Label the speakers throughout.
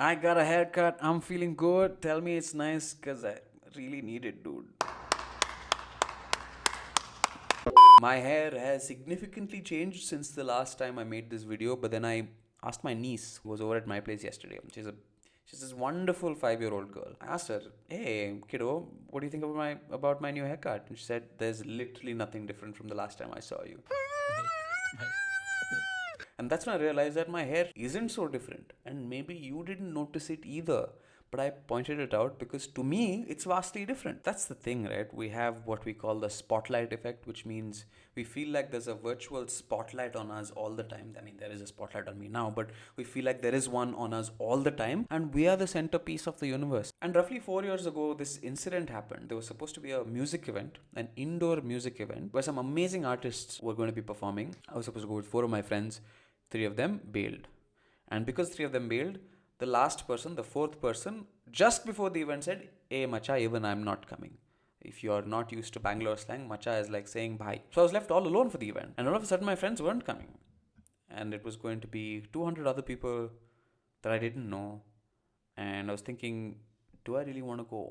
Speaker 1: I got a haircut. I'm feeling good. Tell me it's nice because I really need it, dude. My hair has significantly changed since the last time I made this video, but then I asked my niece, who was over at my place yesterday. She's this wonderful 5-year-old girl. I asked her, "Hey, kiddo, what do you think about my new haircut?" And she said, "There's literally nothing different from the last time I saw you." And that's when I realized that my hair isn't so different. And maybe you didn't notice it either. But I pointed it out because to me, it's vastly different. That's the thing, right? We have what we call the spotlight effect, which means we feel like there's a virtual spotlight on us all the time. I mean, there is a spotlight on me now, but we feel like there is one on us all the time. And we are the centerpiece of the universe. And roughly 4 years ago, this incident happened. There was supposed to be a music event, an indoor music event, where some amazing artists were going to be performing. I was supposed to go with 4 of my friends. 3 of them bailed. And because 3 of them bailed, the last person, the fourth person, just before the event said, "Hey, Macha, even I'm not coming." If you're not used to Bangalore slang, Macha is like saying bye. So I was left all alone for the event. And all of a sudden, my friends weren't coming. And it was going to be 200 other people that I didn't know. And I was thinking, do I really want to go?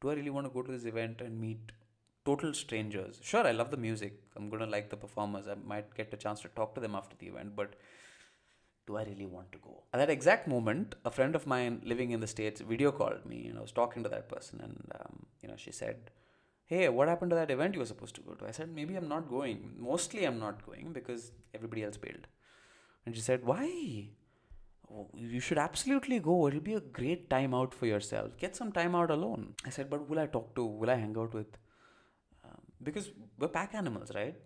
Speaker 1: Do I really want to go to this event and meet total strangers? Sure, I love the music. I'm going to like the performers. I might get a chance to talk to them after the event, but do I really want to go? At that exact moment, a friend of mine living in the States video called me and I was talking to that person. And, she said, "Hey, what happened to that event you were supposed to go to?" I said, "Maybe I'm not going. Mostly I'm not going because everybody else bailed." And she said, "Why? Oh, you should absolutely go. It'll be a great time out for yourself. Get some time out alone." I said, "But will I hang out with?" Because we're pack animals, right?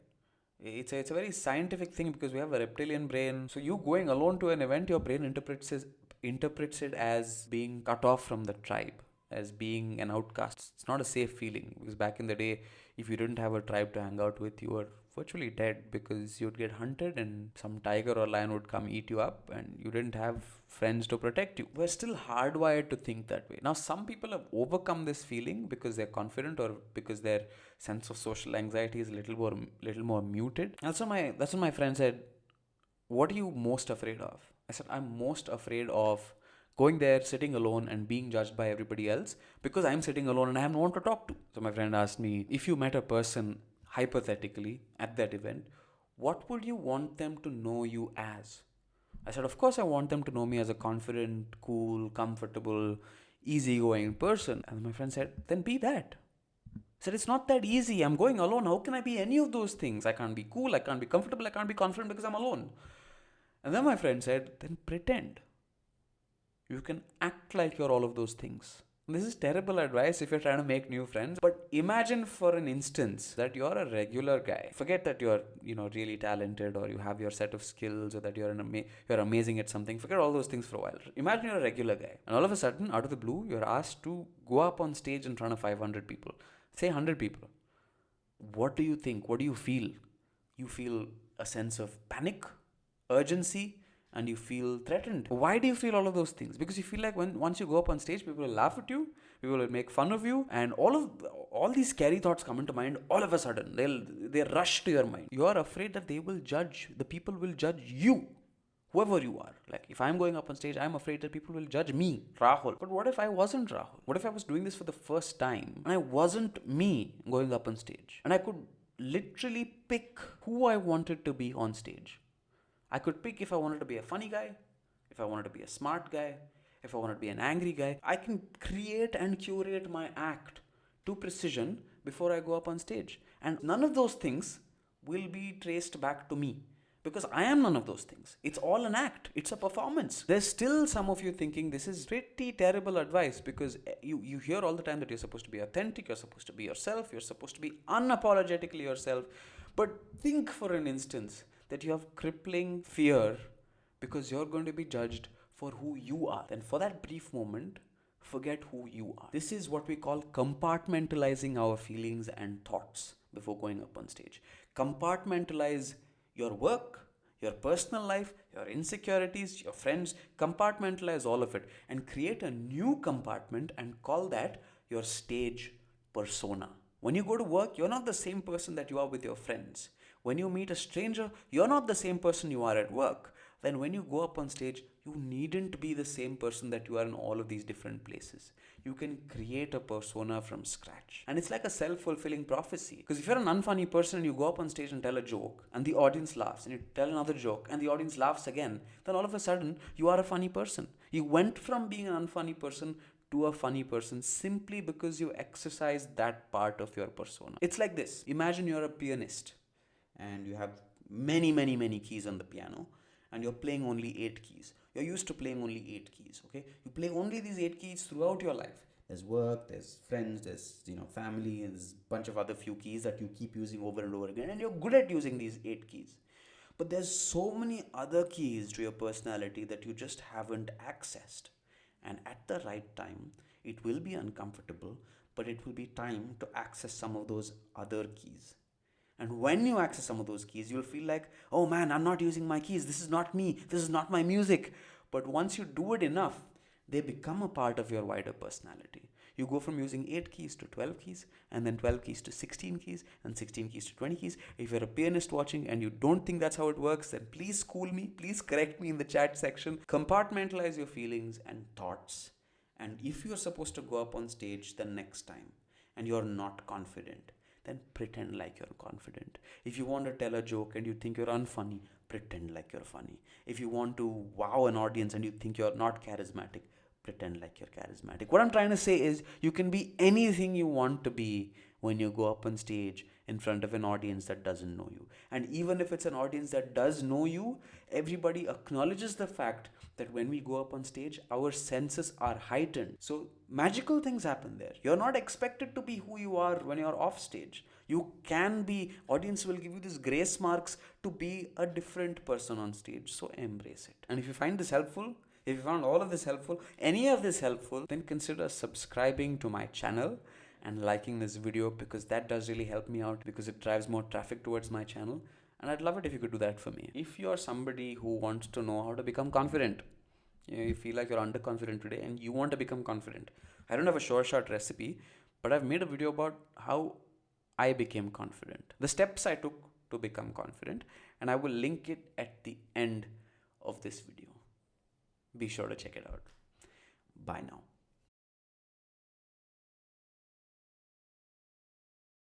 Speaker 1: It's a very scientific thing because we have a reptilian brain. So you going alone to an event, your brain interprets it as being cut off from the tribe, as being an outcast. It's not a safe feeling because back in the day, if you didn't have a tribe to hang out with, you were virtually dead because you'd get hunted and some tiger or lion would come eat you up and you didn't have friends to protect you. We're still hardwired to think that way. Now, some people have overcome this feeling because they're confident or because their sense of social anxiety is a little more muted. That's when my friend said, "What are you most afraid of?" I said, "I'm most afraid of going there, sitting alone, and being judged by everybody else because I'm sitting alone and I have no one to talk to." So my friend asked me, if you met a person hypothetically at that event, what would you want them to know you as? I said, "Of course, I want them to know me as a confident, cool, comfortable, easygoing person." And my friend said, "Then be that." I said, "It's not that easy. I'm going alone. How can I be any of those things? I can't be cool, I can't be comfortable, I can't be confident because I'm alone." And then my friend said, "Then pretend. You can act like you're all of those things." This is terrible advice if you're trying to make new friends, but imagine for an instance that you're a regular guy. Forget that you're, really talented or you have your set of skills or that you're amazing at something. Forget all those things for a while. Imagine you're a regular guy and all of a sudden, out of the blue, you're asked to go up on stage in front of 500 people. Say 100 people. What do you think? What do you feel? You feel a sense of panic, urgency, and you feel threatened. Why do you feel all of those things? Because you feel like once you go up on stage, people will laugh at you, people will make fun of you, and all these scary thoughts come into mind all of a sudden. They rush to your mind. You are afraid that the people will judge you. Whoever you are. Like, if I'm going up on stage, I'm afraid that people will judge me, Rahul. But what if I wasn't Rahul? What if I was doing this for the first time and I wasn't me going up on stage? And I could literally pick who I wanted to be on stage. I could pick if I wanted to be a funny guy, if I wanted to be a smart guy, if I wanted to be an angry guy. I can create and curate my act to precision before I go up on stage. And none of those things will be traced back to me because I am none of those things. It's all an act, it's a performance. There's still some of you thinking this is pretty terrible advice because you hear all the time that you're supposed to be authentic, you're supposed to be yourself, you're supposed to be unapologetically yourself. But think for an instance that you have crippling fear because you're going to be judged for who you are. Then for that brief moment, forget who you are. This is what we call compartmentalizing our feelings and thoughts before going up on stage. Compartmentalize your work, your personal life, your insecurities, your friends. Compartmentalize all of it and create a new compartment and call that your stage persona. When you go to work, you're not the same person that you are with your friends. When you meet a stranger, you're not the same person you are at work. then when you go up on stage, you needn't be the same person that you are in all of these different places. You can create a persona from scratch. And it's like a self-fulfilling prophecy. Because if you're an unfunny person and you go up on stage and tell a joke, and the audience laughs, and you tell another joke, and the audience laughs again, then all of a sudden, you are a funny person. You went from being an unfunny person to a funny person simply because you exercise that part of your persona. It's like this. Imagine you're a pianist and you have many keys on the piano and you're playing only 8 keys. You're used to playing only 8 keys, okay? You play only these 8 keys throughout your life. There's work, there's friends, there's family, and there's a bunch of other few keys that you keep using over and over again, and you're good at using these 8 keys. But there's so many other keys to your personality that you just haven't accessed. And at the right time, it will be uncomfortable, but it will be time to access some of those other keys. And when you access some of those keys, you'll feel like, oh man, I'm not using my keys. This is not me. This is not my music. But once you do it enough, they become a part of your wider personality. You go from using 8 keys to 12 keys, and then 12 keys to 16 keys, and 16 keys to 20 keys. If you're a pianist watching and you don't think that's how it works, then please school me. Please correct me in the chat section. Compartmentalize your feelings and thoughts. And if you're supposed to go up on stage the next time and you're not confident, then pretend like you're confident. If you want to tell a joke and you think you're unfunny, pretend like you're funny. If you want to wow an audience and you think you're not charismatic, pretend like you're charismatic. What I'm trying to say is you can be anything you want to be when you go up on stage in front of an audience that doesn't know you. And even if it's an audience that does know you, everybody acknowledges the fact that when we go up on stage, our senses are heightened. So magical things happen there. You're not expected to be who you are when you're off stage. You can be, audience will give you these grace marks to be a different person on stage. So embrace it. And if you find this helpful, if you found all of this helpful, any of this helpful, then consider subscribing to my channel and liking this video, because that does really help me out, because it drives more traffic towards my channel. And I'd love it if you could do that for me. If you're somebody who wants to know how to become confident, you feel like you're underconfident today and you want to become confident. I don't have a short recipe, but I've made a video about how I became confident, the steps I took to become confident, and I will link it at the end of this video. Be sure to check it out. Bye now.